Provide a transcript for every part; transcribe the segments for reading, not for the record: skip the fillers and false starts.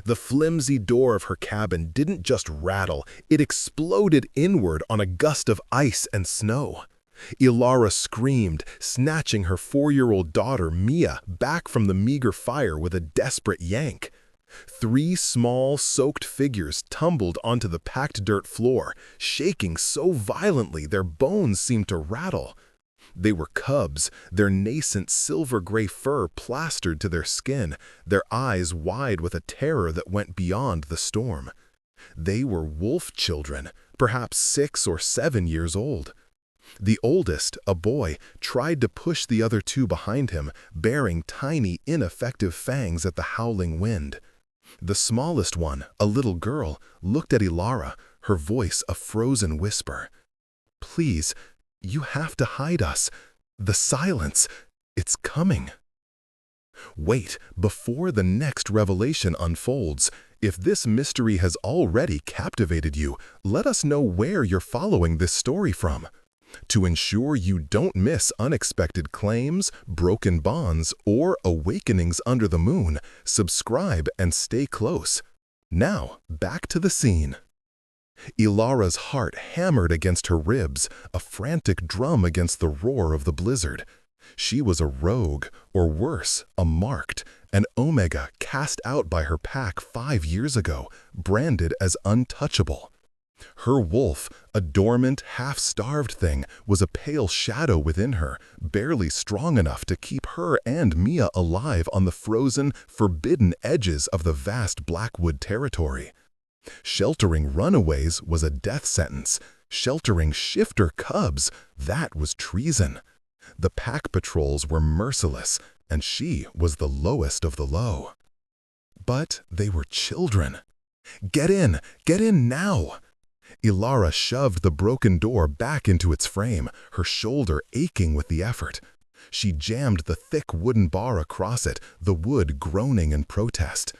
The flimsy door of her cabin didn't just rattle, it exploded inward on a gust of ice and snow. Ilara screamed, snatching her 4-year-old daughter, Mia, back from the meager fire with a desperate yank. 3 small, soaked figures tumbled onto the packed dirt floor, shaking so violently their bones seemed to rattle. They were cubs, their nascent silver-gray fur plastered to their skin, their eyes wide with a terror that went beyond the storm. They were wolf children, perhaps 6 or 7 years old. The oldest, a boy, tried to push the other 2 behind him, bearing tiny, ineffective fangs at the howling wind. The smallest one, a little girl, looked at Ilara, her voice a frozen whisper. "Please, you have to hide us. The silence, it's coming." Wait, before the next revelation unfolds, if this mystery has already captivated you, let us know where you're following this story from. To ensure you don't miss unexpected claims, broken bonds, or awakenings under the moon, subscribe and stay close. Now, back to the scene. Ilara's heart hammered against her ribs, a frantic drum against the roar of the blizzard. She was a rogue, or worse, a marked, an Omega cast out by her pack 5 years ago, branded as untouchable. Her wolf, a dormant, half-starved thing, was a pale shadow within her, barely strong enough to keep her and Mia alive on the frozen, forbidden edges of the vast Blackwood territory. Sheltering runaways was a death sentence. Sheltering shifter cubs, that was treason. The pack patrols were merciless, and she was the lowest of the low. But they were children. Get in now! Ilara shoved the broken door back into its frame, her shoulder aching with the effort. She jammed the thick wooden bar across it, the wood groaning in protest.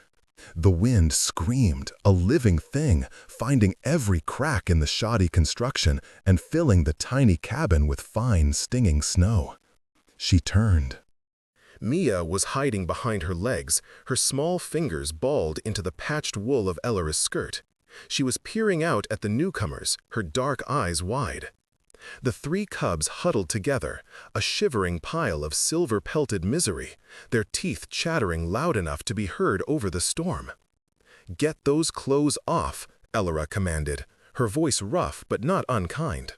The wind screamed, a living thing, finding every crack in the shoddy construction and filling the tiny cabin with fine, stinging snow. She turned. Mia was hiding behind her legs, her small fingers balled into the patched wool of Ilara's skirt. She was peering out at the newcomers, her dark eyes wide. The 3 cubs huddled together, a shivering pile of silver-pelted misery, their teeth chattering loud enough to be heard over the storm. "Get those clothes off," Ilara commanded, her voice rough but not unkind.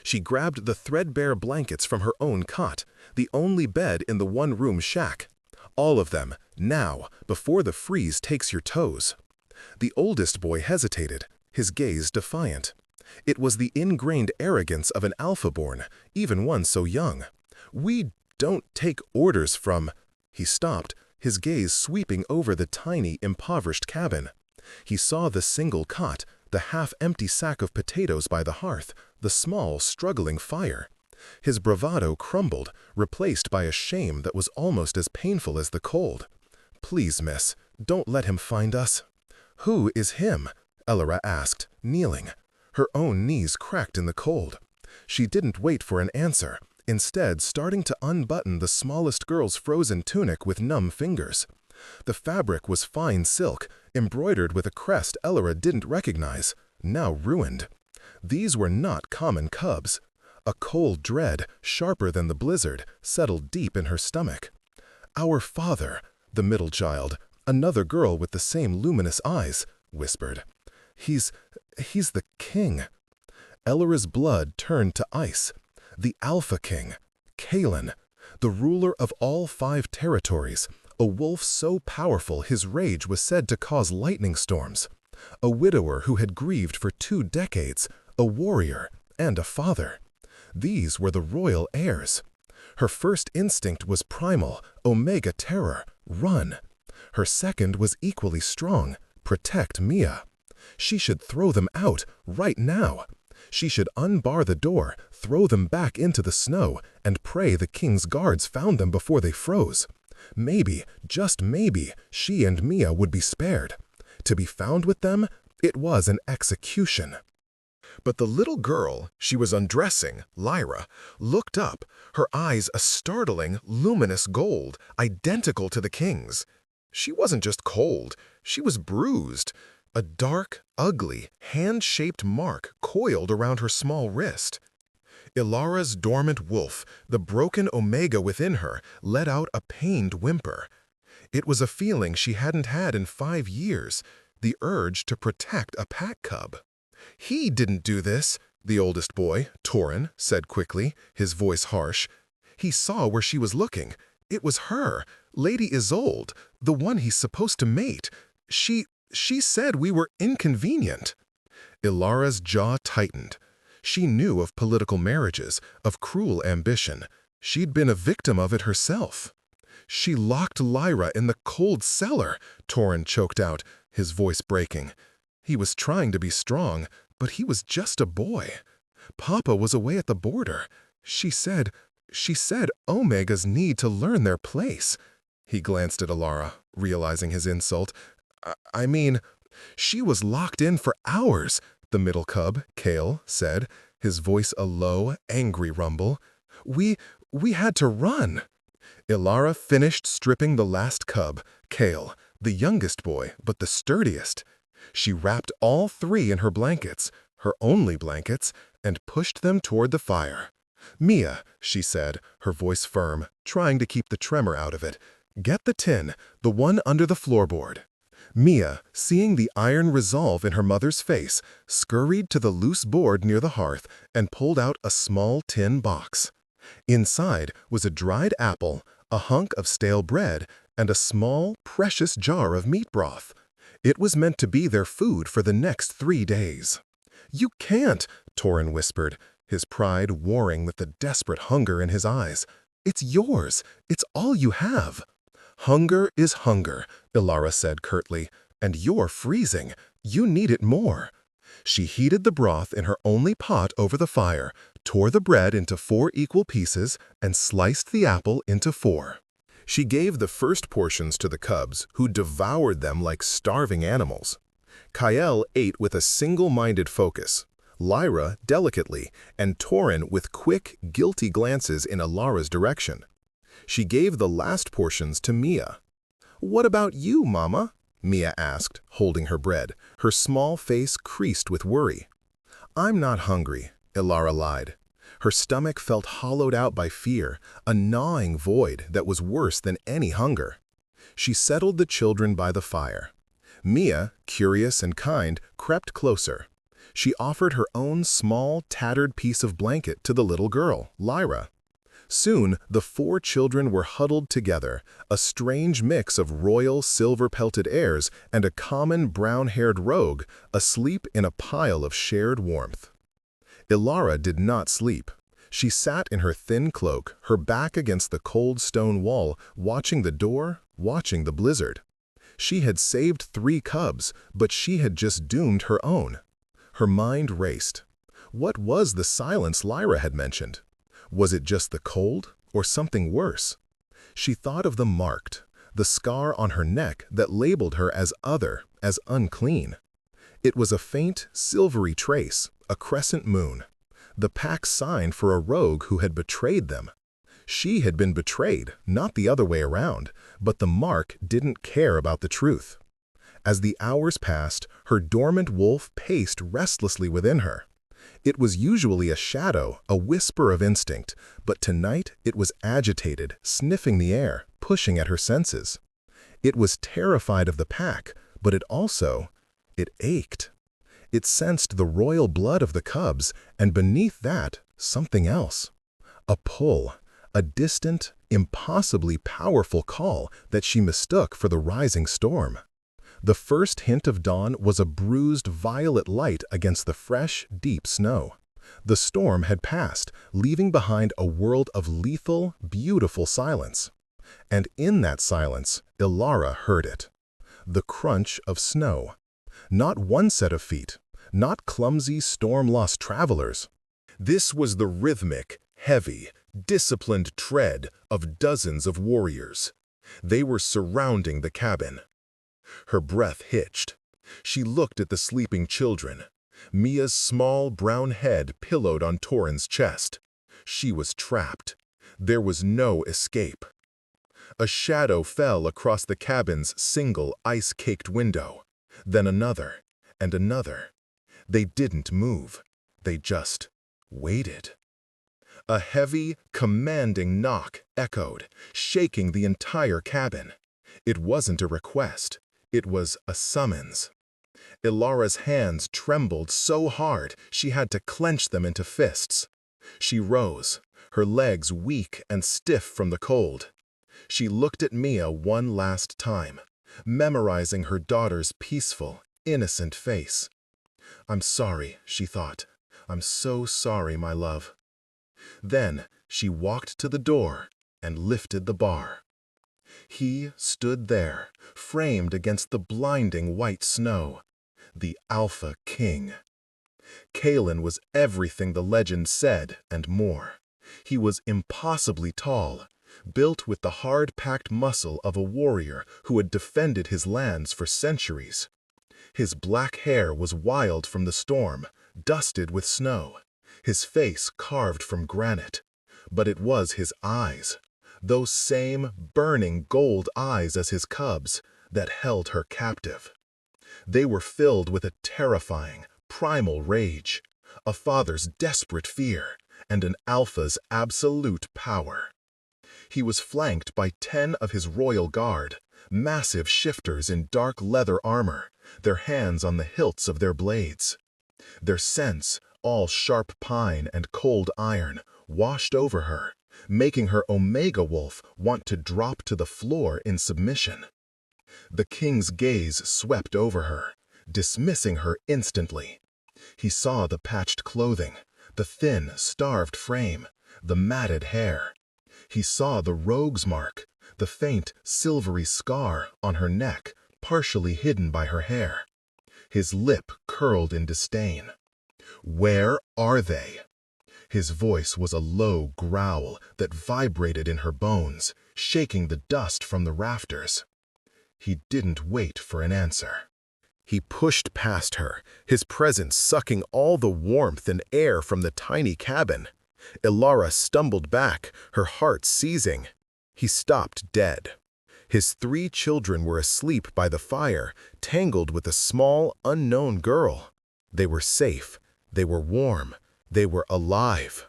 She grabbed the threadbare blankets from her own cot, the only bed in the one-room shack. "All of them, now, before the freeze takes your toes." The oldest boy hesitated, his gaze defiant. It was the ingrained arrogance of an alpha-born, even one so young. "We don't take orders from—" He stopped, his gaze sweeping over the tiny, impoverished cabin. He saw the single cot, the half-empty sack of potatoes by the hearth, the small, struggling fire. His bravado crumbled, replaced by a shame that was almost as painful as the cold. "Please, miss, don't let him find us." "Who is him?" Ilara asked, kneeling. Her own knees cracked in the cold. She didn't wait for an answer, instead starting to unbutton the smallest girl's frozen tunic with numb fingers. The fabric was fine silk, embroidered with a crest Ilara didn't recognize, now ruined. These were not common cubs. A cold dread, sharper than the blizzard, settled deep in her stomach. "Our father," the middle child, another girl with the same luminous eyes, whispered. He's the king." Ilara's blood turned to ice. The Alpha King, Kalen, the ruler of all 5 territories, a wolf so powerful his rage was said to cause lightning storms. A widower who had grieved for 2 decades, a warrior, and a father. These were the royal heirs. Her first instinct was primal, Omega terror, run. Her second was equally strong, protect Mia. She should throw them out, right now. She should unbar the door, throw them back into the snow, and pray the king's guards found them before they froze. Maybe, just maybe, she and Mia would be spared. To be found with them, it was an execution. But the little girl she was undressing, Lyra, looked up, her eyes a startling, luminous gold, identical to the king's. She wasn't just cold, She was bruised. A dark, ugly, hand-shaped mark coiled around her small wrist. Ilara's dormant wolf, the broken Omega within her, let out a pained whimper. It was a feeling she hadn't had in 5 years, the urge to protect a pack cub. "He didn't do this," the oldest boy, Torin, said quickly, his voice harsh. He saw where she was looking. It was her, Lady Isolde, the one he's supposed to mate. She said we were inconvenient. Ilara's jaw tightened. She knew of political marriages, of cruel ambition. She'd been a victim of it herself. "She locked Lyra in the cold cellar," Torin choked out, his voice breaking. He was trying to be strong, but he was just a boy. Papa was away at the border. She said Omegas need to learn their place. He glanced at Ilara, realizing his insult. I mean, she was locked in for hours," the middle cub, Kale, said, his voice a low, angry rumble. We had to run." Ilara finished stripping the last cub, Kale, the youngest boy, but the sturdiest. She wrapped all 3 in her blankets, her only blankets, and pushed them toward the fire. "Mia," she said, her voice firm, trying to keep the tremor out of it, "get the tin, the one under the floorboard." Mia, seeing the iron resolve in her mother's face, scurried to the loose board near the hearth and pulled out a small tin box. Inside was a dried apple, a hunk of stale bread, and a small, precious jar of meat broth. It was meant to be their food for the next 3 days. "You can't," Torin whispered, his pride warring with the desperate hunger in his eyes. "It's yours. It's all you have." "Hunger is hunger," Ilara said curtly, "and you're freezing. You need it more." She heated the broth in her only pot over the fire, tore the bread into 4 equal pieces, and sliced the apple into 4. She gave the first portions to the cubs, who devoured them like starving animals. Kael ate with a single-minded focus, Lyra delicately, and Torin with quick, guilty glances in Ilara's direction. She gave the last portions to Mia. "What about you, Mama?" Mia asked, holding her bread, her small face creased with worry. "I'm not hungry," Ilara lied. Her stomach felt hollowed out by fear, a gnawing void that was worse than any hunger. She settled the children by the fire. Mia, curious and kind, crept closer. She offered her own small, tattered piece of blanket to the little girl, Lyra. Soon, the 4 children were huddled together, a strange mix of royal silver-pelted heirs and a common brown-haired rogue, asleep in a pile of shared warmth. Ilara did not sleep. She sat in her thin cloak, her back against the cold stone wall, watching the door, watching the blizzard. She had saved 3 cubs, but she had just doomed her own. Her mind raced. What was the silence Lyra had mentioned? Was it just the cold, or something worse? She thought of the marked, the scar on her neck that labeled her as other, as unclean. It was a faint, silvery trace, a crescent moon, the pack's sign for a rogue who had betrayed them. She had been betrayed, not the other way around, but the mark didn't care about the truth. As the hours passed, her dormant wolf paced restlessly within her. It was usually a shadow, a whisper of instinct, but tonight it was agitated, sniffing the air, pushing at her senses. It was terrified of the pack, but it ached. It sensed the royal blood of the cubs, and beneath that, something else. A pull, a distant, impossibly powerful call that she mistook for the rising storm. The first hint of dawn was a bruised violet light against the fresh, deep snow. The storm had passed, leaving behind a world of lethal, beautiful silence. And in that silence, Ilara heard it. The crunch of snow. Not one set of feet, not clumsy, storm-lost travelers. This was the rhythmic, heavy, disciplined tread of dozens of warriors. They were surrounding the cabin. Her breath hitched. She looked at the sleeping children. Mia's small brown head pillowed on Torin's chest. She was trapped. There was no escape. A shadow fell across the cabin's single ice-caked window, then another and another. They didn't move. They just waited. A heavy, commanding knock echoed, shaking the entire cabin. It wasn't a request. It was a summons. Ilara's hands trembled so hard she had to clench them into fists. She rose, her legs weak and stiff from the cold. She looked at Mia one last time, memorizing her daughter's peaceful, innocent face. "I'm sorry," she thought. "I'm so sorry, my love." Then she walked to the door and lifted the bar. He stood there, framed against the blinding white snow, the Alpha King. Kalen was everything the legend said and more. He was impossibly tall, built with the hard-packed muscle of a warrior who had defended his lands for centuries. His black hair was wild from the storm, dusted with snow, his face carved from granite. But it was his eyes, those same burning gold eyes as his cubs, that held her captive. They were filled with a terrifying, primal rage, a father's desperate fear, and an alpha's absolute power. He was flanked by 10 of his royal guard, massive shifters in dark leather armor, their hands on the hilts of their blades. Their scents, all sharp pine and cold iron, washed over her, making her Omega Wolf want to drop to the floor in submission. The king's gaze swept over her, dismissing her instantly. He saw the patched clothing, the thin, starved frame, the matted hair. He saw the rogue's mark, the faint, silvery scar on her neck, partially hidden by her hair. His lip curled in disdain. "Where are they?" His voice was a low growl that vibrated in her bones, shaking the dust from the rafters. He didn't wait for an answer. He pushed past her, his presence sucking all the warmth and air from the tiny cabin. Ilara stumbled back, her heart seizing. He stopped dead. His 3 children were asleep by the fire, tangled with a small, unknown girl. They were safe. They were warm. They were alive.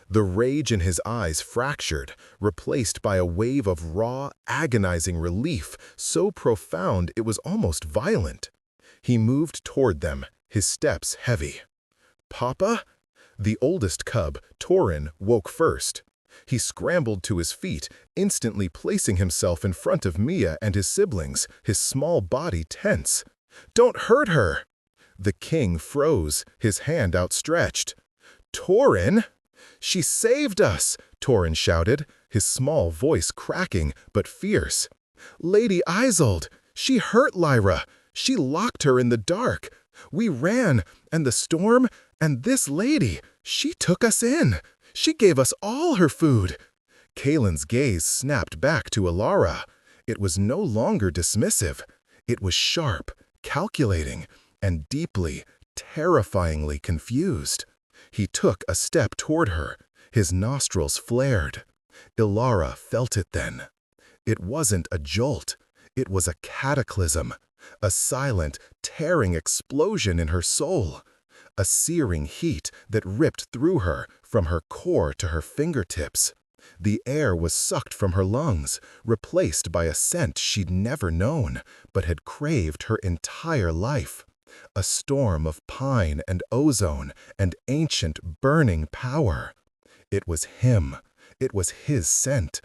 The rage in his eyes fractured, replaced by a wave of raw, agonizing relief so profound it was almost violent. He moved toward them, his steps heavy. "Papa?" The oldest cub, Torin, woke first. He scrambled to his feet, instantly placing himself in front of Mia and his siblings, his small body tense. "Don't hurt her!" The king froze, his hand outstretched. "Torin?" "She saved us!" Torin shouted, his small voice cracking but fierce. "Lady Isolde, she hurt Lyra. She locked her in the dark. We ran, and the storm, and this lady, she took us in. She gave us all her food." Kalen's gaze snapped back to Ilara. It was no longer dismissive. It was sharp, calculating, and deeply, terrifyingly confused. He took a step toward her. His nostrils flared. Ilara felt it then. It wasn't a jolt. It was a cataclysm, a silent, tearing explosion in her soul, a searing heat that ripped through her from her core to her fingertips. The air was sucked from her lungs, replaced by a scent she'd never known, but had craved her entire life. A storm of pine and ozone and ancient burning power. It was him. It was his scent.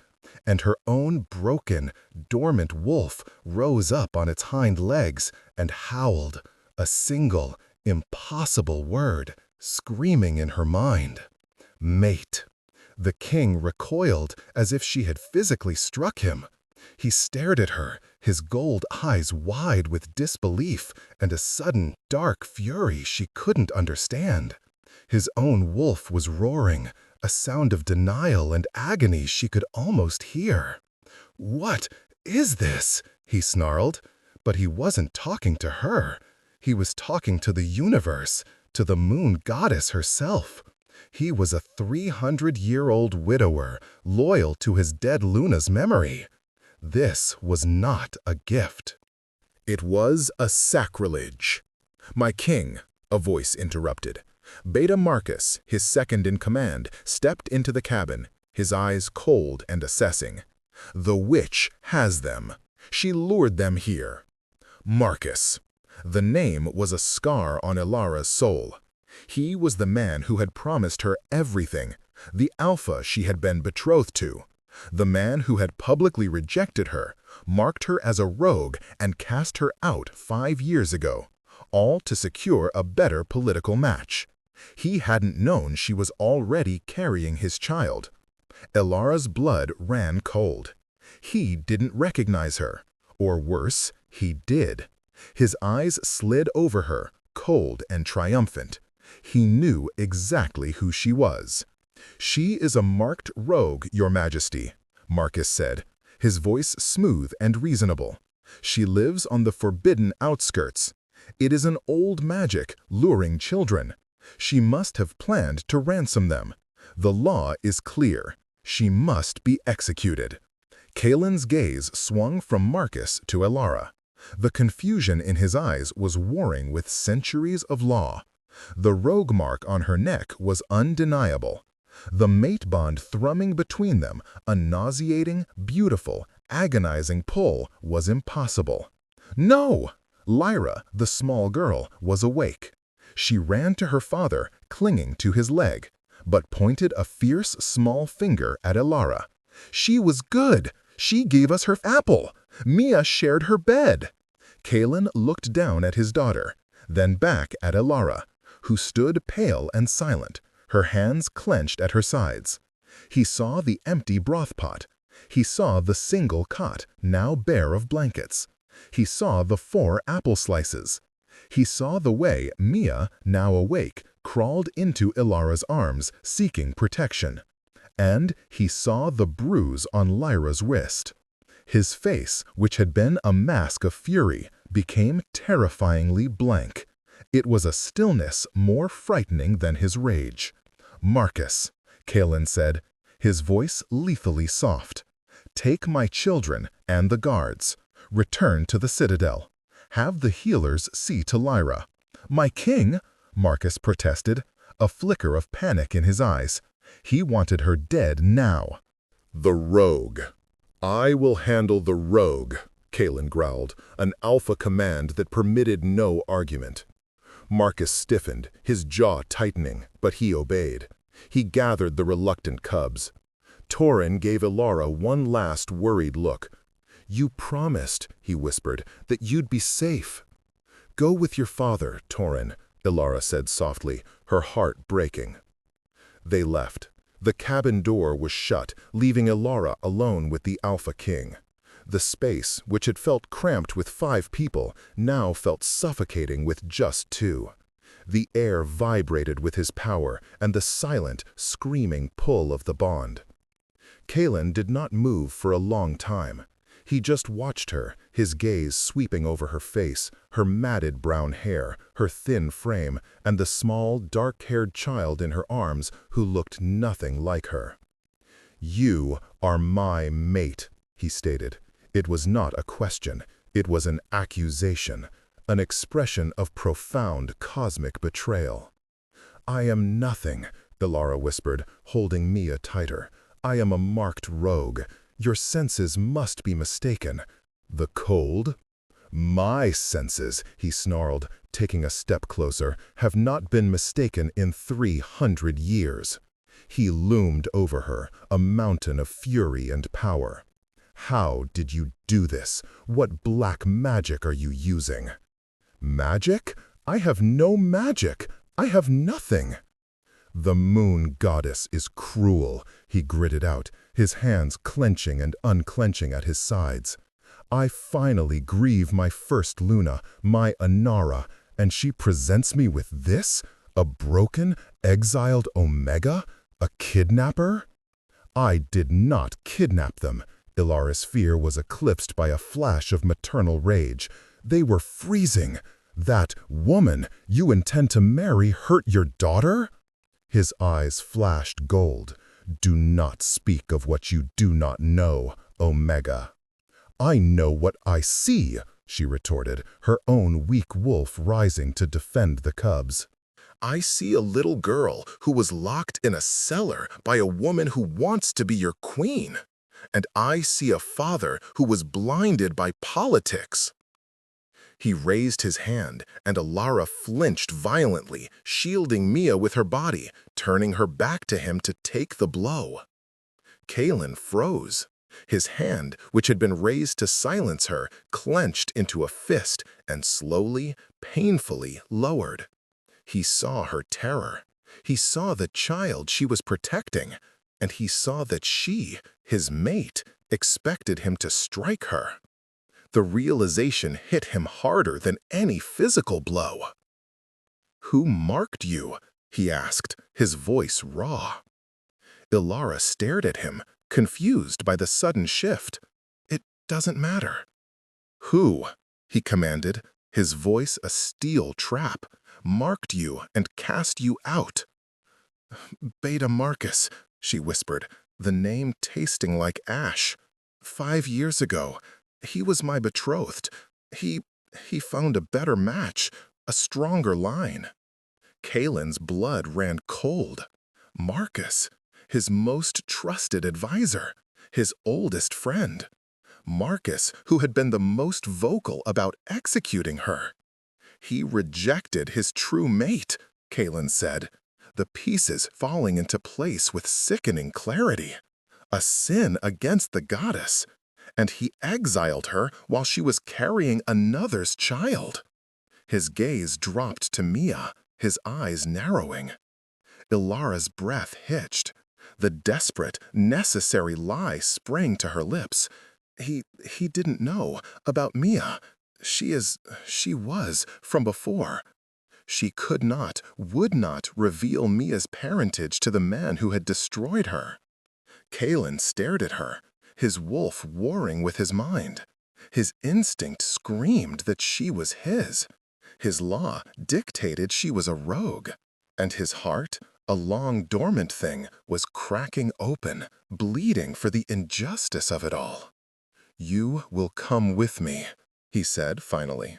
And her own broken, dormant wolf rose up on its hind legs and howled, a single, impossible word, screaming in her mind. Mate. The king recoiled as if she had physically struck him. He stared at her, his gold eyes wide with disbelief and a sudden, dark fury she couldn't understand. His own wolf was roaring, a sound of denial and agony she could almost hear. "What is this?" he snarled. But he wasn't talking to her. He was talking to the universe, to the moon goddess herself. He was a 300-year-old widower, loyal to his dead Luna's memory. This was not a gift. It was a sacrilege. "My king," a voice interrupted. Beta Marcus, his second-in-command, stepped into the cabin, his eyes cold and assessing. "The witch has them. She lured them here." Marcus. The name was a scar on Ilara's soul. He was the man who had promised her everything, the alpha she had been betrothed to. The man who had publicly rejected her, marked her as a rogue, and cast her out 5 years ago, all to secure a better political match. He hadn't known she was already carrying his child. Ilara's blood ran cold. He didn't recognize her. Or worse, he did. His eyes slid over her, cold and triumphant. He knew exactly who she was. "She is a marked rogue, Your Majesty," Marcus said, his voice smooth and reasonable. "She lives on the forbidden outskirts. It is an old magic, luring children. She must have planned to ransom them. The law is clear. She must be executed." Kaelin's gaze swung from Marcus to Ilara. The confusion in his eyes was warring with centuries of law. The rogue mark on her neck was undeniable. The mate bond thrumming between them, a nauseating, beautiful, agonizing pull, was impossible. "No!" Lyra, the small girl, was awake. She ran to her father, clinging to his leg, but pointed a fierce small finger at Ilara. "She was good! She gave us her apple! Mia shared her bed!" Kaelin looked down at his daughter, then back at Ilara, who stood pale and silent, her hands clenched at her sides. He saw the empty broth pot. He saw the single cot, now bare of blankets. He saw the 4 apple slices. He saw the way Mia, now awake, crawled into Ilara's arms, seeking protection. And he saw the bruise on Lyra's wrist. His face, which had been a mask of fury, became terrifyingly blank. It was a stillness more frightening than his rage. "Marcus," Kaelin said, his voice lethally soft, "take my children and the guards. Return to the citadel. Have the healers see to Lyra." "My king," Marcus protested, a flicker of panic in his eyes. He wanted her dead now. "The rogue. I will handle the rogue," Kaelin growled, an alpha command that permitted no argument. Marcus stiffened, his jaw tightening, but he obeyed. He gathered the reluctant cubs. Torin gave Ilara one last worried look. "You promised," he whispered, "that you'd be safe." "Go with your father, Torin," Ilara said softly, her heart breaking. They left. The cabin door was shut, leaving Ilara alone with the Alpha King. The space, which had felt cramped with 5 people, now felt suffocating with just 2. The air vibrated with his power and the silent, screaming pull of the bond. Kaelin did not move for a long time. He just watched her, his gaze sweeping over her face, her matted brown hair, her thin frame, and the small, dark-haired child in her arms who looked nothing like her. "You are my mate," he stated. It was not a question, it was an accusation, an expression of profound cosmic betrayal. "I am nothing," Ilara whispered, holding Mia tighter. "I am a marked rogue. Your senses must be mistaken." "The cold?" "My senses," he snarled, taking a step closer, "have not been mistaken in 300 years." He loomed over her, a mountain of fury and power. "How did you do this? What black magic are you using?" "Magic? I have no magic. I have nothing." "The moon goddess is cruel," he gritted out, his hands clenching and unclenching at his sides. "I finally grieve my first Luna, my Inara, and she presents me with this? A broken, exiled Omega? A kidnapper?" "I did not kidnap them." Ilara's fear was eclipsed by a flash of maternal rage. "They were freezing. That woman you intend to marry hurt your daughter?" His eyes flashed gold. "Do not speak of what you do not know, Omega." "I know what I see," she retorted, her own weak wolf rising to defend the cubs. "I see a little girl who was locked in a cellar by a woman who wants to be your queen. And I see a father who was blinded by politics." He raised his hand, and Alara flinched violently, shielding Mia with her body, turning her back to him to take the blow. Kalen froze. His hand, which had been raised to silence her, clenched into a fist and slowly, painfully lowered. He saw her terror. He saw the child she was protecting, and he saw that she, his mate, expected him to strike her. The realization hit him harder than any physical blow. "Who marked you?" he asked, his voice raw. Ilara stared at him, confused by the sudden shift. "It doesn't matter." "Who?" he commanded, his voice a steel trap, "marked you and cast you out?" "Beta Marcus," she whispered, the name tasting like ash. "5 years ago, he was my betrothed. He found a better match, a stronger line." Kalen's blood ran cold. Marcus, his most trusted advisor, his oldest friend. Marcus, who had been the most vocal about executing her. "He rejected his true mate," Kalen said, the pieces falling into place with sickening clarity. "A sin against the goddess. And he exiled her while she was carrying another's child." His gaze dropped to Mia, his eyes narrowing. Ilara's breath hitched. The desperate, necessary lie sprang to her lips. He didn't know about Mia. She was from before. She could not, would not reveal Mia's parentage to the man who had destroyed her. Kalen stared at her, his wolf warring with his mind. His instinct screamed that she was his. His law dictated she was a rogue. And his heart, a long dormant thing, was cracking open, bleeding for the injustice of it all. "You will come with me," he said finally.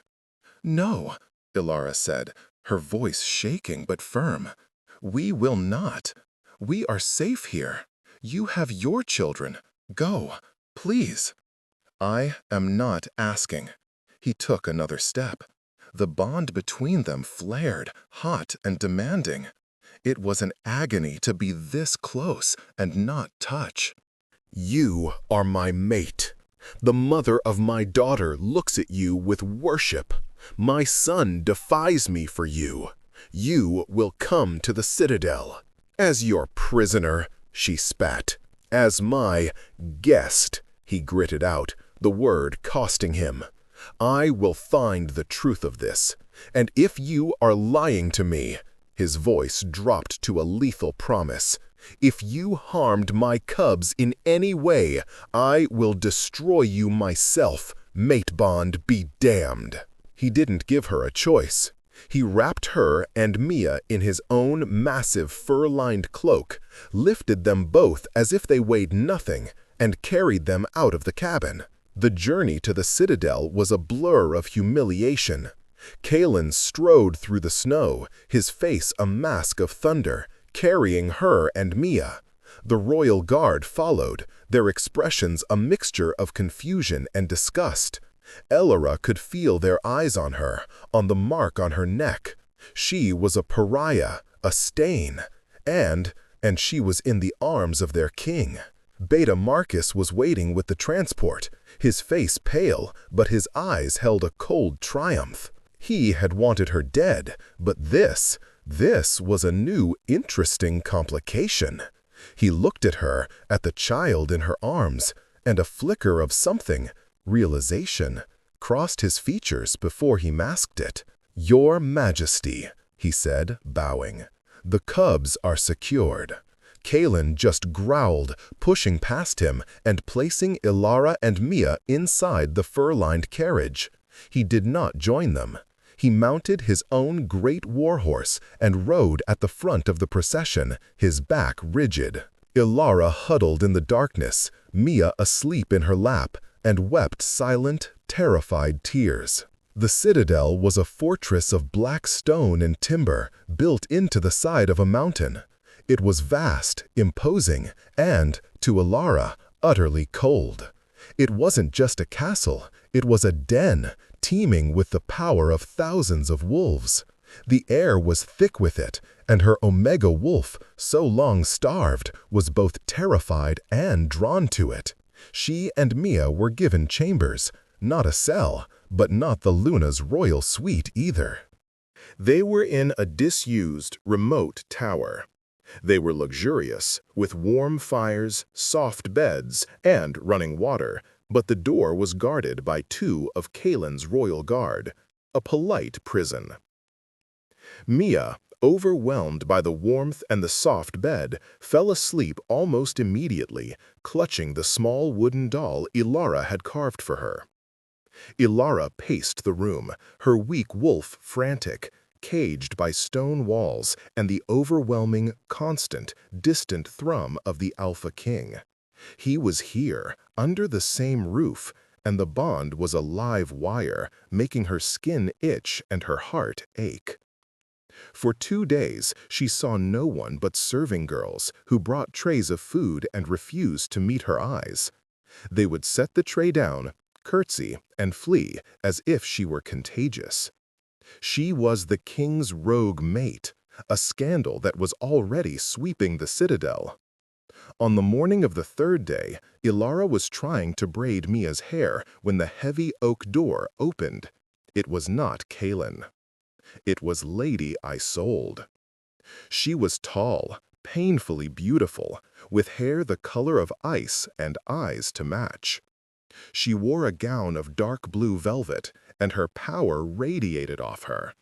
"No," Ilara said, her voice shaking but firm. "We will not. We are safe here. You have your children. Go, please." "I am not asking." He took another step. The bond between them flared, hot and demanding. It was an agony to be this close and not touch. "You are my mate. The mother of my daughter looks at you with worship. My son defies me for you. You will come to the citadel. As your prisoner," she spat. "As my guest," he gritted out, the word costing him. "I will find the truth of this. And if you are lying to me," his voice dropped to a lethal promise, "if you harmed my cubs in any way, I will destroy you myself. Mate bond be damned." He didn't give her a choice. He wrapped her and Mia in his own massive fur-lined cloak, lifted them both as if they weighed nothing, and carried them out of the cabin. The journey to the citadel was a blur of humiliation. Kalen strode through the snow, his face a mask of thunder, carrying her and Mia. The royal guard followed, their expressions a mixture of confusion and disgust. Ilara could feel their eyes on her, on the mark on her neck. She was a pariah, a stain, and she was in the arms of their king. Beta Marcus was waiting with the transport, his face pale, but his eyes held a cold triumph. He had wanted her dead, but this was a new, interesting complication. He looked at her, at the child in her arms, and a flicker of something, realization, crossed his features before he masked it. "Your Majesty," he said, bowing. "The cubs are secured." Kalen just growled, pushing past him and placing Ilara and Mia inside the fur-lined carriage. He did not join them. He mounted his own great warhorse and rode at the front of the procession, his back rigid. Ilara huddled in the darkness, Mia asleep in her lap, and wept silent, terrified tears. The citadel was a fortress of black stone and timber built into the side of a mountain. It was vast, imposing, and, to Ilara, utterly cold. It wasn't just a castle, it was a den, teeming with the power of thousands of wolves. The air was thick with it, and her Omega wolf, so long starved, was both terrified and drawn to it. She and Mia were given chambers, not a cell, but not the Luna's royal suite either. They were in a disused, remote tower. They were luxurious, with warm fires, soft beds, and running water, but the door was guarded by two of Kalen's royal guard, a polite prison. Mia, overwhelmed by the warmth and the soft bed, fell asleep almost immediately, clutching the small wooden doll Ilara had carved for her. Ilara paced the room, her weak wolf frantic, caged by stone walls and the overwhelming, constant, distant thrum of the Alpha King. He was here, under the same roof, and the bond was a live wire, making her skin itch and her heart ache. For 2 days, she saw no one but serving girls who brought trays of food and refused to meet her eyes. They would set the tray down, curtsy, and flee as if she were contagious. She was the king's rogue mate, a scandal that was already sweeping the citadel. On the morning of the 3rd day, Ilara was trying to braid Mia's hair when the heavy oak door opened. It was not Kalen. It was Lady Isolde. She was tall, painfully beautiful, with hair the color of ice and eyes to match. She wore a gown of dark blue velvet, and her power radiated off her.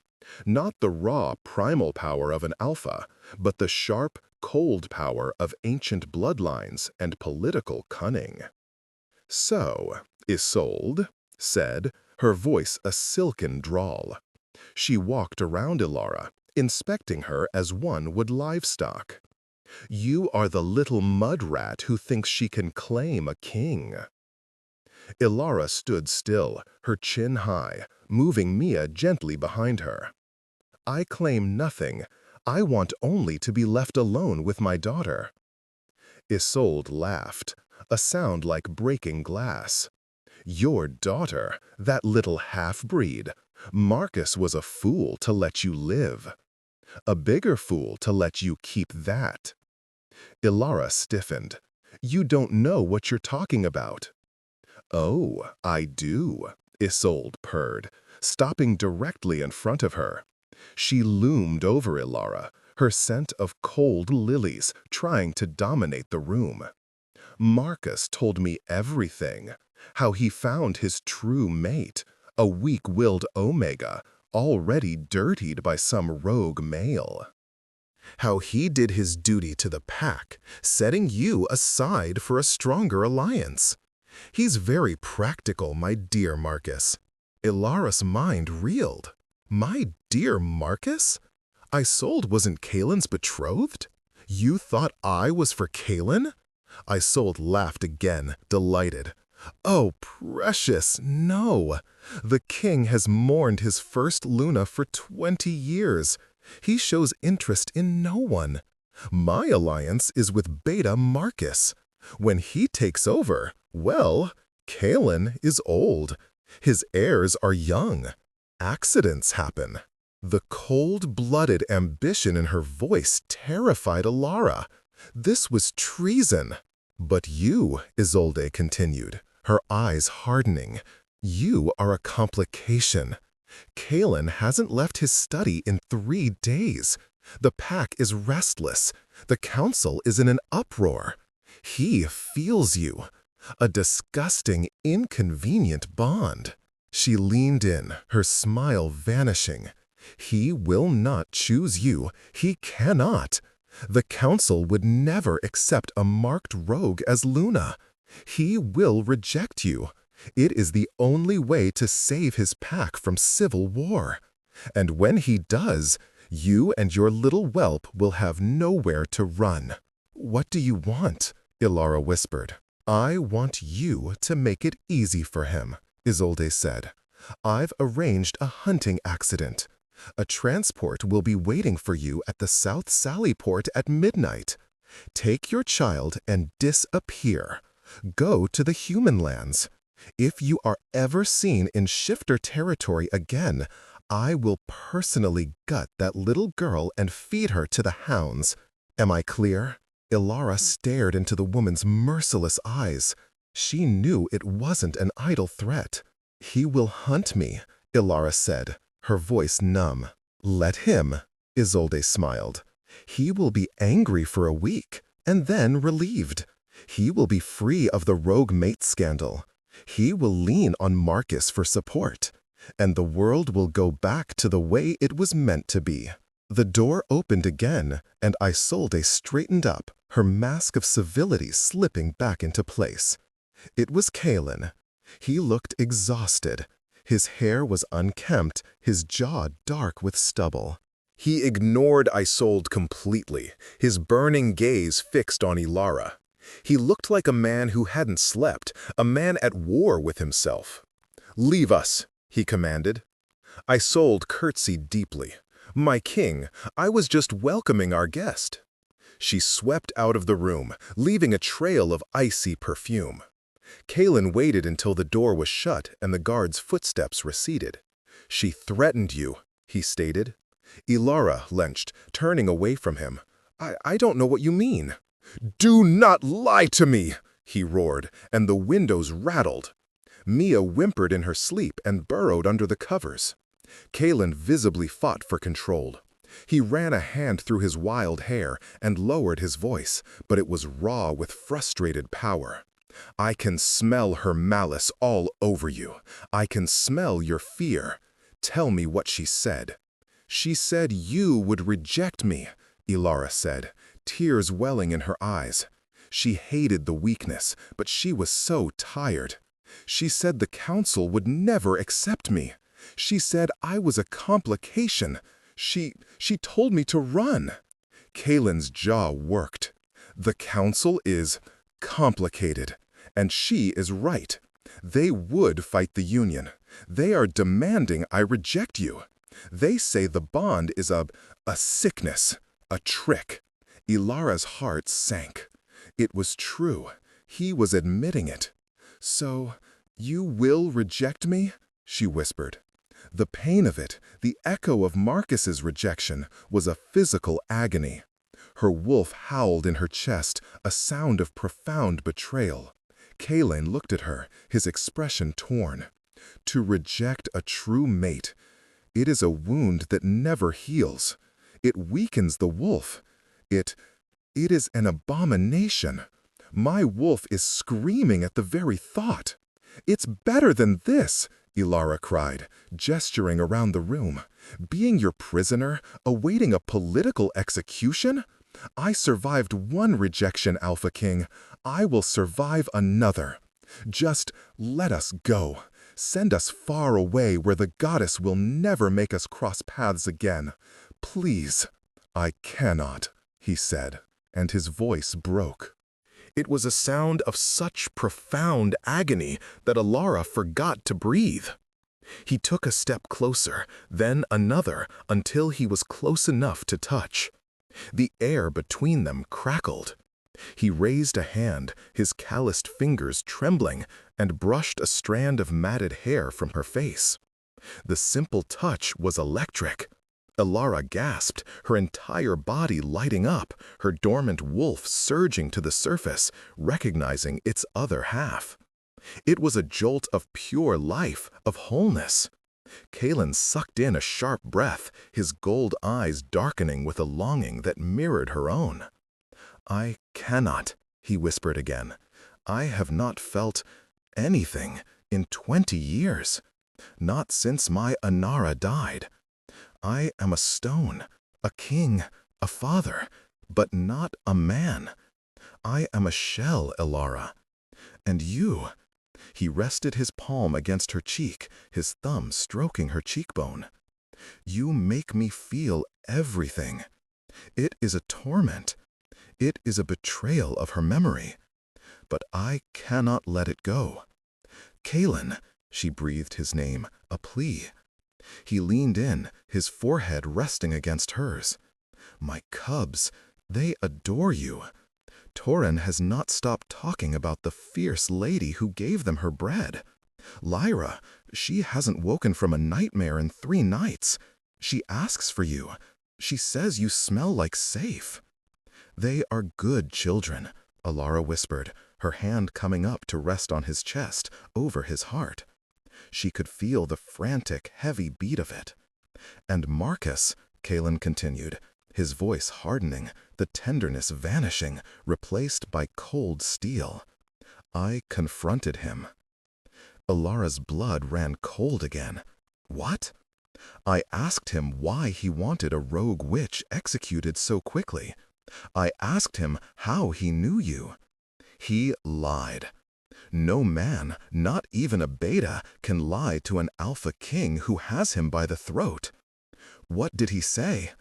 Not the raw, primal power of an alpha, but the sharp, cold power of ancient bloodlines and political cunning. "So, Isolde," said, her voice a silken drawl. She walked around Ilara, inspecting her as one would livestock. "You are the little mud rat who thinks she can claim a king." Ilara stood still, her chin high, moving Mia gently behind her. "I claim nothing. I want only to be left alone with my daughter." Isolde laughed, a sound like breaking glass. "Your daughter, that little half-breed. Marcus was a fool to let you live. A bigger fool to let you keep that." Ilara stiffened. "You don't know what you're talking about." "Oh, I do," Isolde purred, stopping directly in front of her. She loomed over Ilara, her scent of cold lilies trying to dominate the room. "Marcus told me everything. How he found his true mate, a weak-willed Omega, already dirtied by some rogue male. How he did his duty to the pack, setting you aside for a stronger alliance. He's very practical, my dear Marcus." Ilara's mind reeled. "My dear Marcus? Isolde wasn't Kalen's betrothed? You thought I was for Kalen?" Isolde laughed again, delighted. "Oh, precious, no. The king has mourned his first Luna for 20 years. He shows interest in no one. My alliance is with Beta Marcus. When he takes over, well, Kalen is old. His heirs are young. Accidents happen." The cold-blooded ambition in her voice terrified Ilara. This was treason. "But you," Isolde continued, her eyes hardening, "you are a complication. Kalen hasn't left his study in 3 days. The pack is restless. The council is in an uproar. He feels you. A disgusting, inconvenient bond." She leaned in, her smile vanishing. "He will not choose you. He cannot. The council would never accept a marked rogue as Luna. He will reject you. It is the only way to save his pack from civil war. And when he does, you and your little whelp will have nowhere to run." "What do you want?" Ilara whispered. I want you to make it easy for him, Isolde said. I've arranged a hunting accident. A transport will be waiting for you at the South Sally port at midnight. Take your child and disappear. Go to the human lands. If you are ever seen in shifter territory again, I will personally gut that little girl and feed her to the hounds. Am I clear? Ilara stared into the woman's merciless eyes. She knew it wasn't an idle threat. He will hunt me, Ilara said, her voice numb. Let him, Isolde smiled. He will be angry for a week, and then relieved. He will be free of the rogue mate scandal. He will lean on Marcus for support, and the world will go back to the way it was meant to be. The door opened again, and Isolde straightened up, her mask of civility slipping back into place. It was Kalen. He looked exhausted. His hair was unkempt, his jaw dark with stubble. He ignored Isolde completely, his burning gaze fixed on Ilara. He looked like a man who hadn't slept, a man at war with himself. "Leave us," he commanded. Isolde curtsied deeply. "My king, I was just welcoming our guest." She swept out of the room, leaving a trail of icy perfume. Kalen waited until the door was shut and the guard's footsteps receded. "She threatened you," he stated. Ilara lenched, turning away from him. I don't know what you mean." "Do not lie to me!" he roared, and the windows rattled. Mia whimpered in her sleep and burrowed under the covers. Kalen visibly fought for control. He ran a hand through his wild hair and lowered his voice, but it was raw with frustrated power. "I can smell her malice all over you. I can smell your fear. Tell me what she said." "She said you would reject me," Ilara said, tears welling in her eyes. She hated the weakness, but she was so tired. "She said the council would never accept me. She said I was a complication. She told me to run." Kalen's jaw worked. The council is complicated, and she is right. They would fight the union. They are demanding I reject you. They say the bond is a sickness, a trick. Ilara's heart sank. It was true. He was admitting it. "So, you will reject me?" she whispered. The pain of it, the echo of Marcus's rejection, was a physical agony. Her wolf howled in her chest, a sound of profound betrayal. Kalen looked at her, his expression torn. To reject a true mate, it is a wound that never heals. It weakens the wolf. It is an abomination. My wolf is screaming at the very thought. "It's better than this," Ilara cried, gesturing around the room. "Being your prisoner, awaiting a political execution? I survived one rejection, Alpha King. I will survive another. Just let us go. Send us far away where the goddess will never make us cross paths again. Please." "I cannot," he said, and his voice broke. It was a sound of such profound agony that Ilara forgot to breathe. He took a step closer, then another, until he was close enough to touch. The air between them crackled. He raised a hand, his calloused fingers trembling, and brushed a strand of matted hair from her face. The simple touch was electric. Ilara gasped, her entire body lighting up, her dormant wolf surging to the surface, recognizing its other half. It was a jolt of pure life, of wholeness. Kalen sucked in a sharp breath, his gold eyes darkening with a longing that mirrored her own. "I cannot," he whispered again. "I have not felt anything in 20 years. Not since my Inara died. I am a stone, a king, a father, but not a man. I am a shell, Ilara. And you—" He rested his palm against her cheek, his thumb stroking her cheekbone. "You make me feel everything. It is a torment. It is a betrayal of her memory. but I cannot let it go. Kaelin, she breathed his name, a plea. He leaned in, his forehead resting against hers. My cubs, they adore you. Torin has not stopped talking about the fierce lady who gave them her bread. Lyra, she hasn't woken from a nightmare in 3 nights. She asks for you. She says you smell like safe. They are good children, Alara whispered, her hand coming up to rest on his chest, over his heart. She could feel the frantic, heavy beat of it. And Marcus, Kaelin continued, his voice hardening, the tenderness vanishing, replaced by cold steel. I confronted him. Alara's blood ran cold again. What? I asked him why he wanted a rogue witch executed so quickly. I asked him how he knew you. He lied. No man, not even a beta, can lie to an alpha king who has him by the throat. What did he say?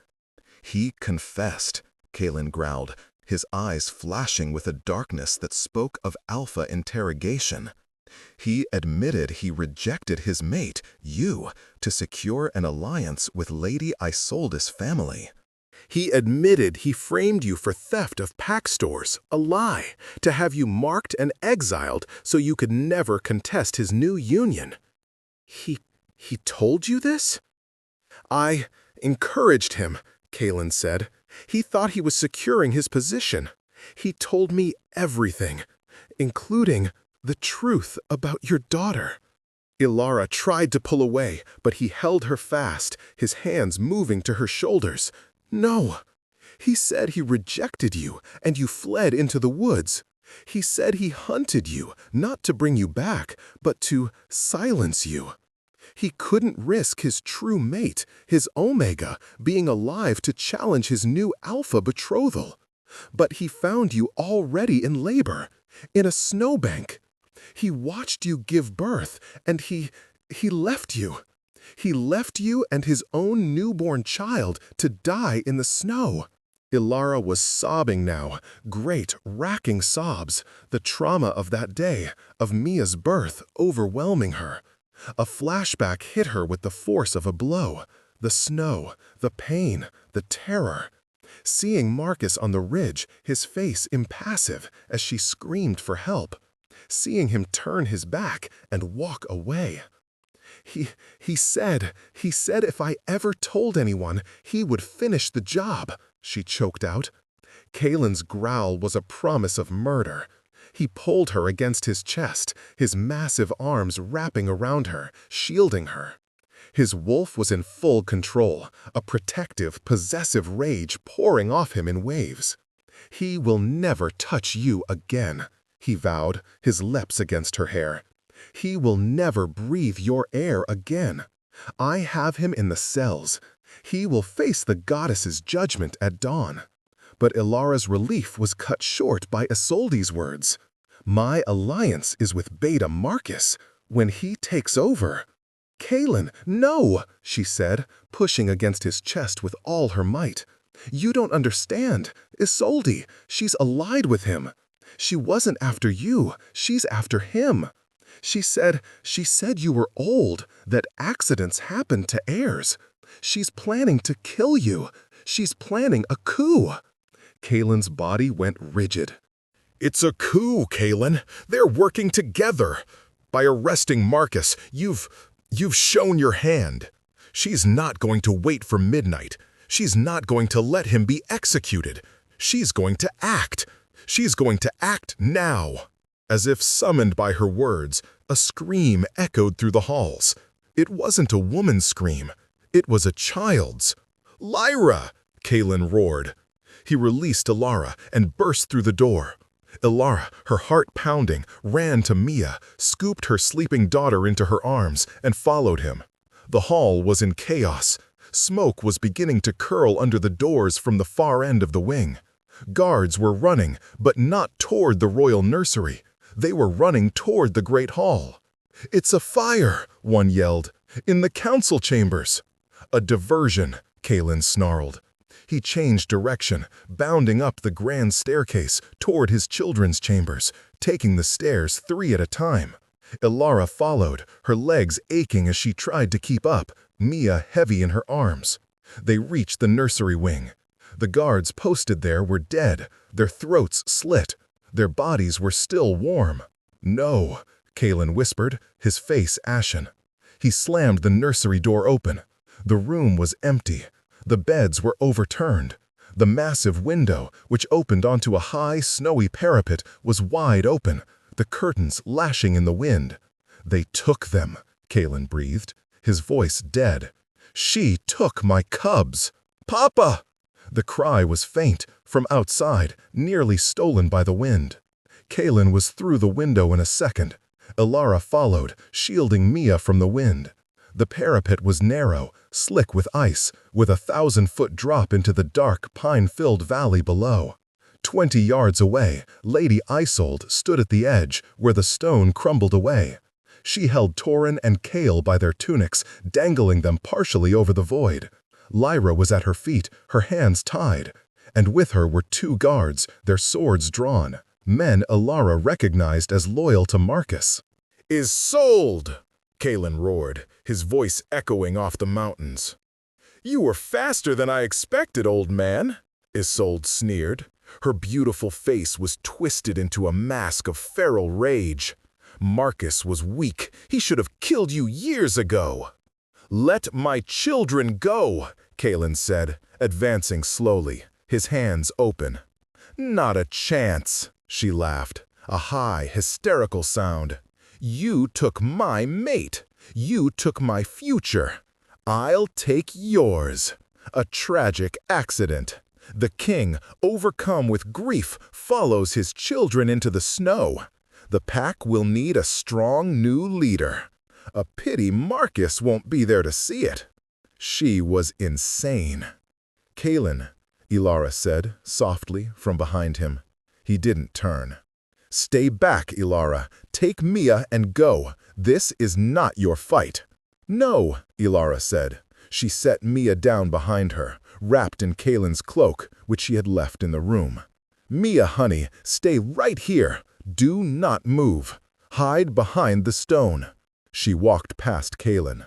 He confessed, Kaelin growled, his eyes flashing with a darkness that spoke of alpha interrogation. He admitted he rejected his mate, you, to secure an alliance with Lady Isolde's family. He admitted he framed you for theft of pack stores, a lie, to have you marked and exiled so you could never contest his new union. He told you this? I encouraged him, Kaelin said. He thought he was securing his position. He told me everything, including the truth about your daughter. Ilara tried to pull away, but he held her fast, his hands moving to her shoulders. No. He said he rejected you, and you fled into the woods. He said he hunted you, not to bring you back, but to silence you. He couldn't risk his true mate, his Omega, being alive to challenge his new Alpha betrothal. But he found you already in labor, in a snowbank. He watched you give birth, and he left you. He left you and his own newborn child to die in the snow. Ilara was sobbing now, great, racking sobs, the trauma of that day, of Mia's birth, overwhelming her. A flashback hit her with the force of a blow. The snow, the pain, the terror. Seeing Marcus on the ridge, his face impassive as she screamed for help. Seeing him turn his back and walk away. He said if I ever told anyone, he would finish the job, she choked out. Kaelin's growl was a promise of murder. He pulled her against his chest, his massive arms wrapping around her, shielding her. His wolf was in full control, a protective, possessive rage pouring off him in waves. He will never touch you again, he vowed, his lips against her hair. He will never breathe your air again. I have him in the cells. He will face the goddess's judgment at dawn. But Ilara's relief was cut short by Isolde's words. My alliance is with Beta Marcus. When he takes over... Kaelin, no, she said, pushing against his chest with all her might. You don't understand. Isolde, she's allied with him. She wasn't after you, she's after him. She said you were old, that accidents happen to heirs. She's planning to kill you. She's planning a coup. Kaelin's body went rigid. It's a coup, Kaelin. They're working together. By arresting Marcus, you've shown your hand. She's not going to wait for midnight. She's not going to let him be executed. She's going to act. She's going to act now. As if summoned by her words, a scream echoed through the halls. It wasn't a woman's scream. It was a child's. Lyra! Kaelin roared. He released Ilara and burst through the door. Ilara, her heart pounding, ran to Mia, scooped her sleeping daughter into her arms, and followed him. The hall was in chaos. Smoke was beginning to curl under the doors from the far end of the wing. Guards were running, but not toward the royal nursery. They were running toward the great hall. It's a fire, one yelled. In the council chambers. A diversion, Kaelin snarled. He changed direction, bounding up the grand staircase toward his children's chambers, taking the stairs 3 at a time. Ilara followed, her legs aching as she tried to keep up, Mia heavy in her arms. They reached the nursery wing. The guards posted there were dead, their throats slit. Their bodies were still warm. "No," Kalen whispered, his face ashen. He slammed the nursery door open. The room was empty. The beds were overturned. The massive window, which opened onto a high, snowy parapet, was wide open, the curtains lashing in the wind. "They took them," Kalen breathed, his voice dead. "She took my cubs! Papa!" The cry was faint, from outside, nearly stolen by the wind. Kalen was through the window in a second. Ilara followed, shielding Mia from the wind. The parapet was narrow, slick with ice, with a 1,000-foot drop into the dark, pine-filled valley below. 20 yards away, Lady Isolde stood at the edge, where the stone crumbled away. She held Torin and Kale by their tunics, dangling them partially over the void. Lyra was at her feet, her hands tied, and with her were 2 guards, their swords drawn, men Ilara recognized as loyal to Marcus. "Isolde!" Kalen roared, his voice echoing off the mountains. "You were faster than I expected, old man," Isolde sneered. Her beautiful face was twisted into a mask of feral rage. "Marcus was weak. He should have killed you years ago." "Let my children go," Kalen said, advancing slowly, his hands open. "Not a chance," she laughed, a high, hysterical sound. "You took my mate. You took my future. I'll take yours. A tragic accident. The king, overcome with grief, follows his children into the snow. The pack will need a strong new leader. A pity Marcus won't be there to see it." She was insane. "Kalen," Ilara said, softly, from behind him. He didn't turn. "Stay back, Ilara. Take Mia and go. This is not your fight." "No," Ilara said. She set Mia down behind her, wrapped in Kalen's cloak, which she had left in the room. "Mia, honey, stay right here. Do not move. Hide behind the stone." She walked past Kalen.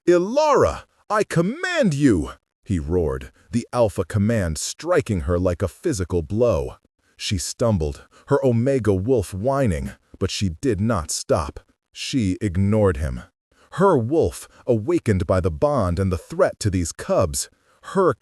"Ilara, I command you!" he roared, the alpha command striking her like a physical blow. She stumbled, her Omega wolf whining, but she did not stop. She ignored him. Her wolf, awakened by the bond and the threat to these cubs, her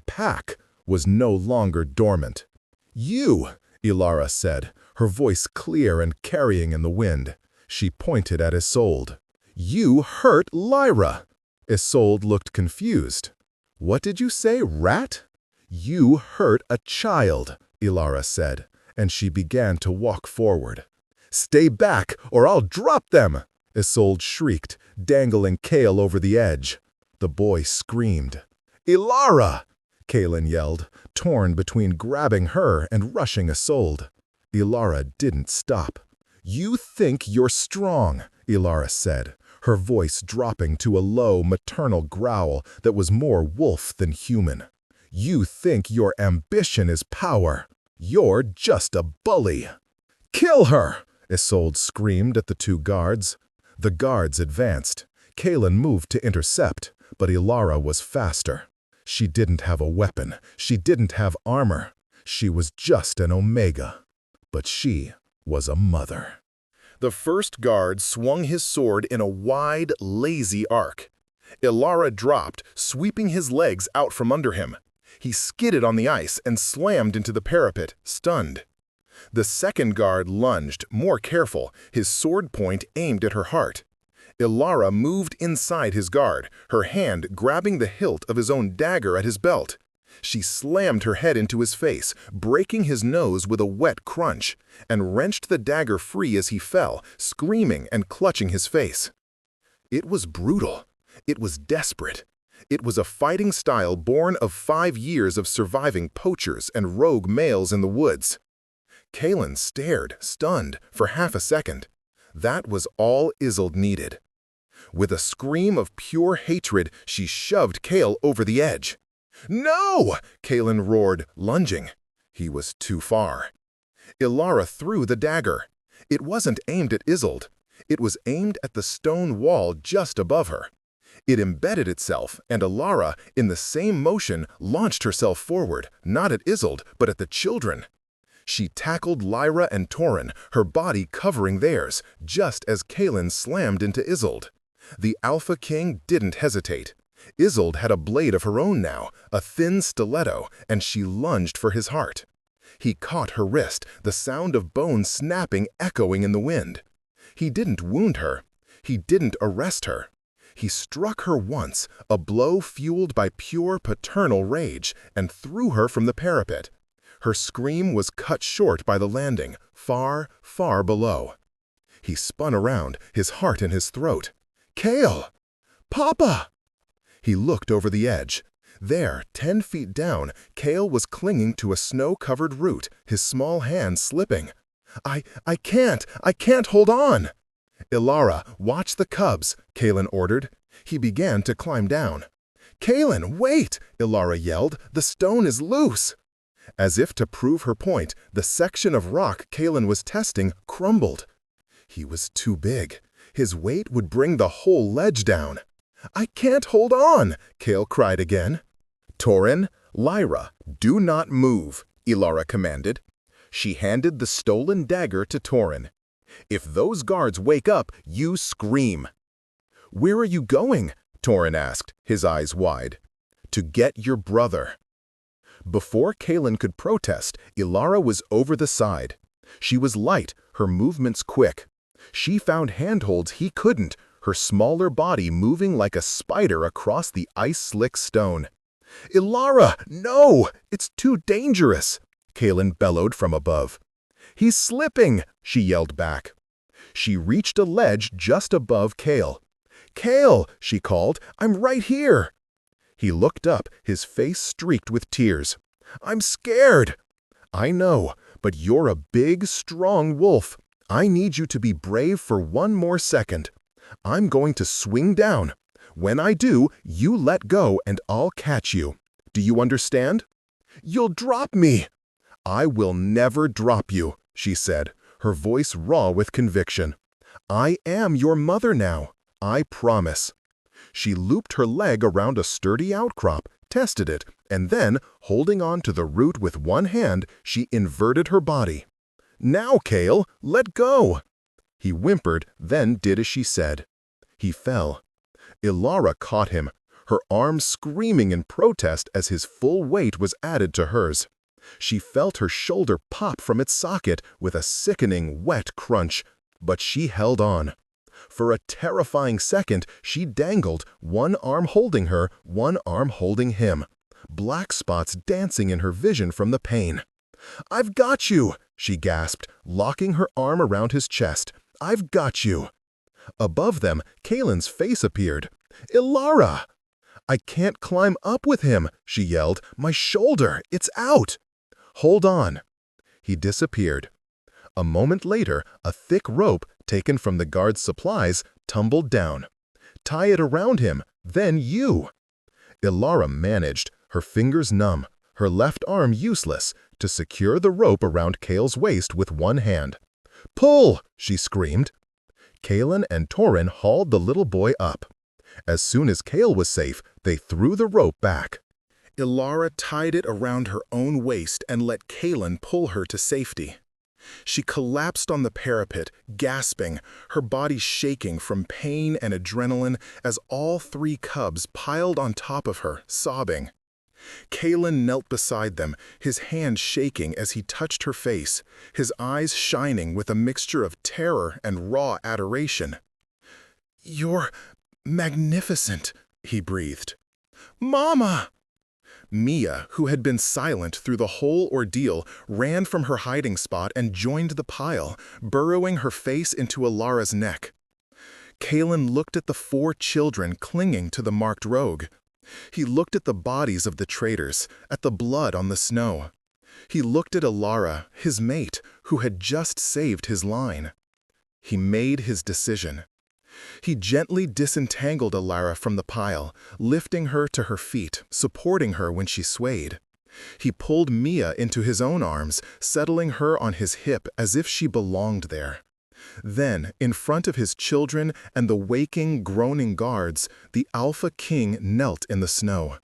pack, was no longer dormant. "You," Ilara said, her voice clear and carrying in the wind. She pointed at Isolde. "You hurt Lyra!" Isolde looked confused. "What did you say, rat?" "You hurt a child," Ilara said, and she began to walk forward. "Stay back, or I'll drop them!" Isolde shrieked, dangling Kale over the edge. The boy screamed. "Ilara!" Kalen yelled, torn between grabbing her and rushing Isolde. Ilara didn't stop. "You think you're strong," Ilara said, her voice dropping to a low, maternal growl that was more wolf than human. "You think your ambition is power. You're just a bully." "Kill her!" Isolde screamed at the 2 guards. The guards advanced. Kalen moved to intercept, but Ilara was faster. She didn't have a weapon. She didn't have armor. She was just an Omega. But she was a mother. The first guard swung his sword in a wide, lazy arc. Ilara dropped, sweeping his legs out from under him. He skidded on the ice and slammed into the parapet, stunned. The second guard lunged, more careful, his sword point aimed at her heart. Ilara moved inside his guard, her hand grabbing the hilt of his own dagger at his belt. She slammed her head into his face, breaking his nose with a wet crunch, and wrenched the dagger free as he fell, screaming and clutching his face. It was brutal. It was desperate. It was a fighting style born of 5 years of surviving poachers and rogue males in the woods. Kalen stared, stunned, for half a second. That was all Isolde needed. With a scream of pure hatred, she shoved Kale over the edge. "No!" Kalen roared, lunging. He was too far. Ilara threw the dagger. It wasn't aimed at Isolde. It was aimed at the stone wall just above her. It embedded itself, and Ilara, in the same motion, launched herself forward, not at Isolde, but at the children. She tackled Lyra and Torin, her body covering theirs, just as Kaelin slammed into Isolde. The Alpha King didn't hesitate. Isolde had a blade of her own now, a thin stiletto, and she lunged for his heart. He caught her wrist, the sound of bones snapping echoing in the wind. He didn't wound her. He didn't arrest her. He struck her once, a blow fueled by pure paternal rage, and threw her from the parapet. Her scream was cut short by the landing, far, far below. He spun around, his heart in his throat. "Cale! Papa!" He looked over the edge. There, 10 feet down, Cale was clinging to a snow-covered root, his small hand slipping. I can't hold on!" "Ilara, watch the cubs," Kaelin ordered. He began to climb down. "Kaelin, wait!" Ilara yelled. "The stone is loose!" As if to prove her point, the section of rock Kaelin was testing crumbled. He was too big. His weight would bring the whole ledge down. "I can't hold on!" Cale cried again. "Torin, Lyra, do not move," Ilara commanded. She handed the stolen dagger to Torin. "If those guards wake up, you scream." "Where are you going?" Torin asked, his eyes wide. "To get your brother." Before Kaelin could protest, Ilara was over the side. She was light, her movements quick. She found handholds he couldn't, her smaller body moving like a spider across the ice-slick stone. "Ilara, no! It's too dangerous!" Kaelin bellowed from above. "He's slipping!" she yelled back. She reached a ledge just above Cale. "Cale!" she called. "I'm right here!" He looked up, his face streaked with tears. "I'm scared!" "I know, but you're a big, strong wolf. I need you to be brave for one more second. I'm going to swing down. When I do, you let go and I'll catch you. Do you understand?" "You'll drop me!" "I will never drop you," she said, her voice raw with conviction. "I am your mother now. I promise." She looped her leg around a sturdy outcrop, tested it, and then, holding on to the root with one hand, she inverted her body. "Now, Cale, let go!" He whimpered, then did as she said. He fell. Ilara caught him, her arms screaming in protest as his full weight was added to hers. She felt her shoulder pop from its socket with a sickening, wet crunch, but she held on. For a terrifying second, she dangled, one arm holding her, one arm holding him. Black spots dancing in her vision from the pain. "I've got you!" she gasped, locking her arm around his chest. "I've got you!" Above them, Kaelin's face appeared. "Ilara!" "I can't climb up with him," she yelled. "My shoulder, it's out!" "Hold on." He disappeared. A moment later, a thick rope, taken from the guard's supplies, tumbled down. "Tie it around him, then you." Ilara managed, her fingers numb, her left arm useless, to secure the rope around Cale's waist with one hand. "Pull!" she screamed. Kaelin and Torin hauled the little boy up. As soon as Cale was safe, they threw the rope back. Ilara tied it around her own waist and let Kaelin pull her to safety. She collapsed on the parapet, gasping, her body shaking from pain and adrenaline as all 3 cubs piled on top of her, sobbing. Kaelin knelt beside them, his hand shaking as he touched her face, his eyes shining with a mixture of terror and raw adoration. "You're magnificent," he breathed. "Mama!" Mia, who had been silent through the whole ordeal, ran from her hiding spot and joined the pile, burrowing her face into Ilara's neck. Kaelin looked at the 4 children clinging to the marked rogue. He looked at the bodies of the traitors, at the blood on the snow. He looked at Ilara, his mate, who had just saved his line. He made his decision. He gently disentangled Ilara from the pile, lifting her to her feet, supporting her when she swayed. He pulled Mia into his own arms, settling her on his hip as if she belonged there. Then, in front of his children and the waking, groaning guards, the Alpha King knelt in the snow.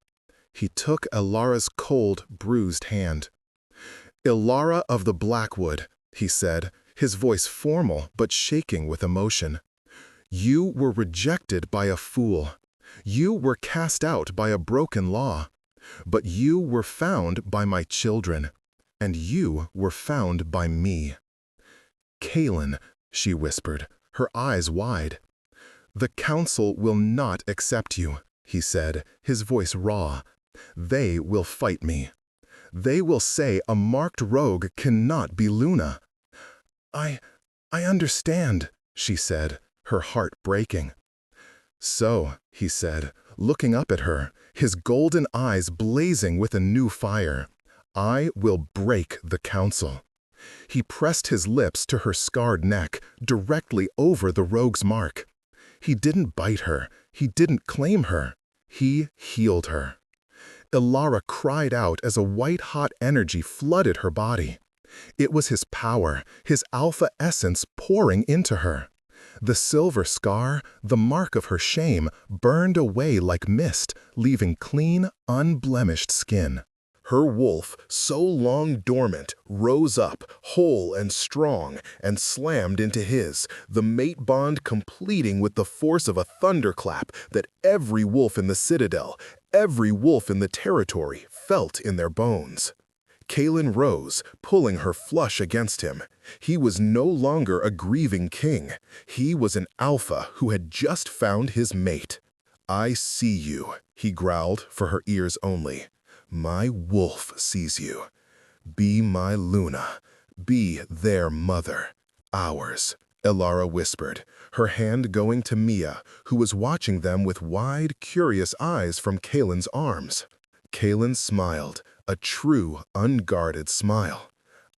He took Ilara's cold, bruised hand. "Ilara of the Blackwood," he said, his voice formal but shaking with emotion. "You were rejected by a fool. You were cast out by a broken law. But you were found by my children, and you were found by me." "Kaelin," she whispered, her eyes wide. "The council will not accept you," he said, his voice raw. "They will fight me. They will say a marked rogue cannot be Luna." I understand," she said, her heart breaking. "So," he said, looking up at her, his golden eyes blazing with a new fire, "I will break the council." He pressed his lips to her scarred neck, directly over the rogue's mark. He didn't bite her, he didn't claim her, he healed her. Ilara cried out as a white-hot energy flooded her body. It was his power, his alpha essence pouring into her. The silver scar, the mark of her shame, burned away like mist, leaving clean, unblemished skin. Her wolf, so long dormant, rose up, whole and strong, and slammed into his, the mate bond completing with the force of a thunderclap that every wolf in the citadel, every wolf in the territory, felt in their bones. Kaelin rose, pulling her flush against him. He was no longer a grieving king. He was an alpha who had just found his mate. "I see you," he growled for her ears only. "My wolf sees you. Be my Luna. Be their mother. Ours," Ilara whispered, her hand going to Mia, who was watching them with wide, curious eyes from Kaelin's arms. Kaelin smiled, a true, unguarded smile.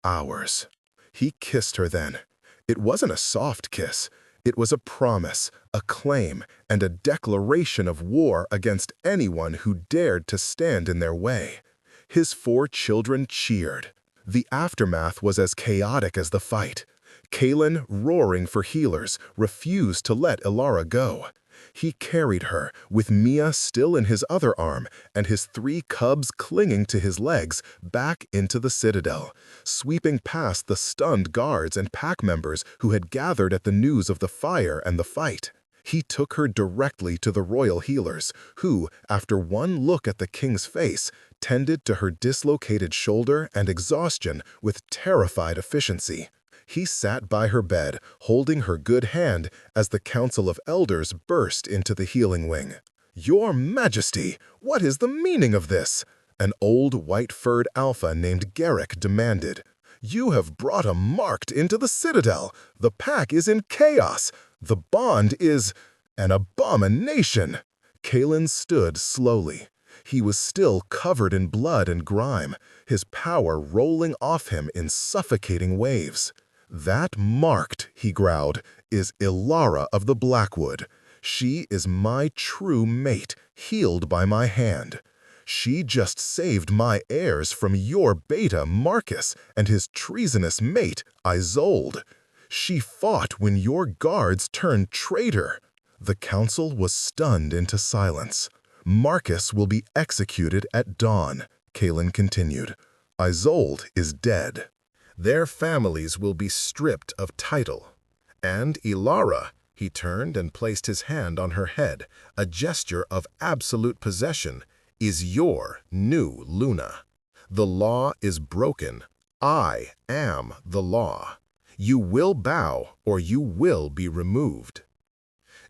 "Ours." He kissed her then. It wasn't a soft kiss. It was a promise, a claim, and a declaration of war against anyone who dared to stand in their way. His 4 children cheered. The aftermath was as chaotic as the fight. Kaelin, roaring for healers, refused to let Ilara go. He carried her, with Mia still in his other arm and his 3 cubs clinging to his legs, back into the citadel, sweeping past the stunned guards and pack members who had gathered at the news of the fire and the fight. He took her directly to the royal healers, who, after one look at the king's face, tended to her dislocated shoulder and exhaustion with terrified efficiency. He sat by her bed, holding her good hand as the Council of Elders burst into the healing wing. "Your Majesty, what is the meaning of this?" An old white-furred alpha named Garrick demanded. "You have brought a marked into the citadel. The pack is in chaos. The bond is an abomination." Kaelin stood slowly. He was still covered in blood and grime, his power rolling off him in suffocating waves. "That marked," he growled, "is Ilara of the Blackwood. She is my true mate, healed by my hand. She just saved my heirs from your beta, Marcus, and his treasonous mate, Isolde. She fought when your guards turned traitor." The council was stunned into silence. "Marcus will be executed at dawn," Kaelin continued. "Isolde is dead. Their families will be stripped of title. And Ilara," he turned and placed his hand on her head, a gesture of absolute possession, "is your new Luna. The law is broken. I am the law. You will bow or you will be removed."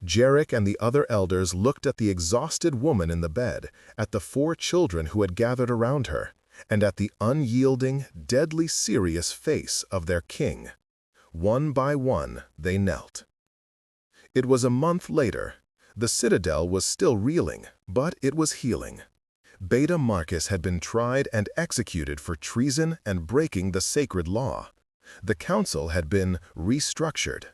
Jarek and the other elders looked at the exhausted woman in the bed, at the 4 children who had gathered around her, and at the unyielding, deadly serious face of their king. One by one, they knelt. It was a month later. The citadel was still reeling, but it was healing. Beta Marcus had been tried and executed for treason and breaking the sacred law. The council had been restructured.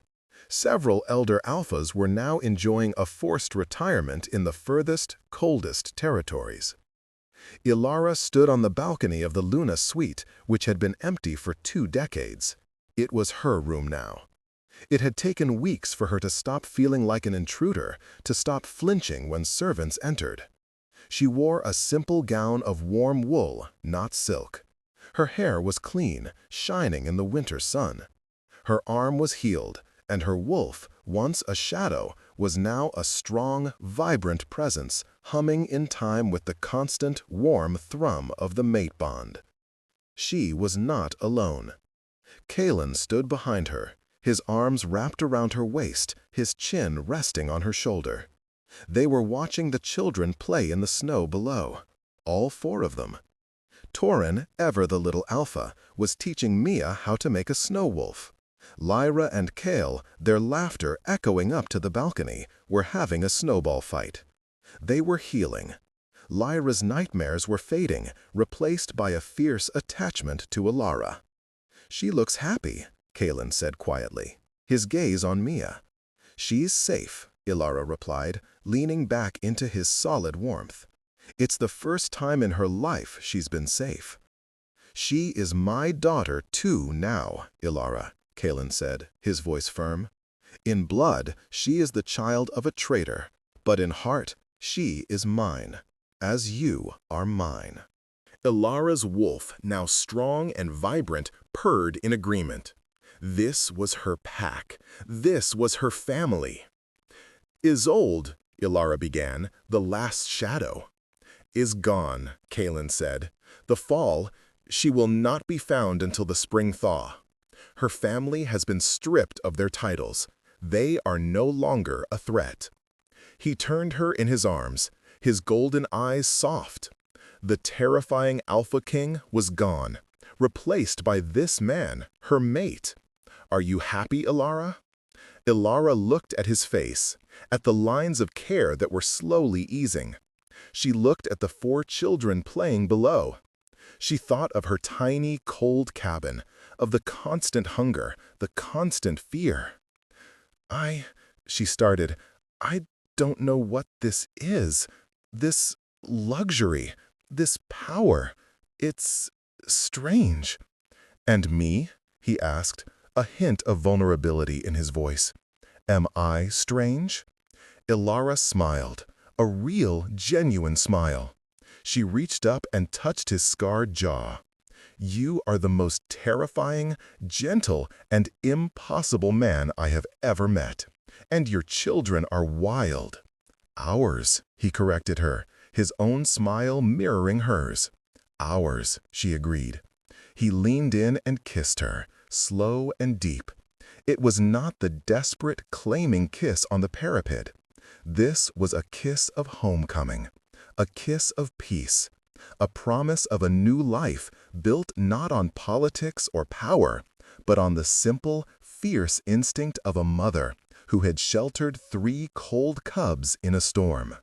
Several elder alphas were now enjoying a forced retirement in the furthest, coldest territories. Ilara stood on the balcony of the Luna suite, which had been empty for 2 decades. It was her room now. It had taken weeks for her to stop feeling like an intruder, to stop flinching when servants entered. She wore a simple gown of warm wool, not silk. Her hair was clean, shining in the winter sun. Her arm was healed, and her wolf, once a shadow, was now a strong, vibrant presence, humming in time with the constant, warm thrum of the mate bond. She was not alone. Kalen stood behind her, his arms wrapped around her waist, his chin resting on her shoulder. They were watching the children play in the snow below, all 4 of them. Torin, ever the little alpha, was teaching Mia how to make a snow wolf. Lyra and Kale, their laughter echoing up to the balcony, were having a snowball fight. They were healing. Lyra's nightmares were fading, replaced by a fierce attachment to Ilara. "She looks happy," Kalen said quietly, his gaze on Mia. "She's safe," Ilara replied, leaning back into his solid warmth. "It's the first time in her life she's been safe." "She is my daughter too now, Ilara," Kalen said, his voice firm. "In blood, she is the child of a traitor, but in heart, she is mine, as you are mine." Ilara's wolf, now strong and vibrant, purred in agreement. This was her pack. This was her family. "Isolde," Ilara began, "the last shadow." "Is gone," Kalen said. "The fall, she will not be found until the spring thaw. Her family has been stripped of their titles. They are no longer a threat." He turned her in his arms, his golden eyes soft. The terrifying Alpha King was gone, replaced by this man, her mate. "Are you happy, Ilara?" Ilara looked at his face, at the lines of care that were slowly easing. She looked at the 4 children playing below. She thought of her tiny, cold cabin, of the constant hunger, the constant fear. She started, "I don't know what this is. This luxury, this power. It's strange." "And me?" he asked, a hint of vulnerability in his voice. "Am I strange?" Ilara smiled, a real, genuine smile. She reached up and touched his scarred jaw. "You are the most terrifying, gentle, and impossible man I have ever met. And your children are wild." "Ours," he corrected her, his own smile mirroring hers. "Ours," she agreed. He leaned in and kissed her, slow and deep. It was not the desperate, claiming kiss on the parapet. This was a kiss of homecoming, a kiss of peace, a promise of a new life built not on politics or power, but on the simple, fierce instinct of a mother who had sheltered 3 cold cubs in a storm.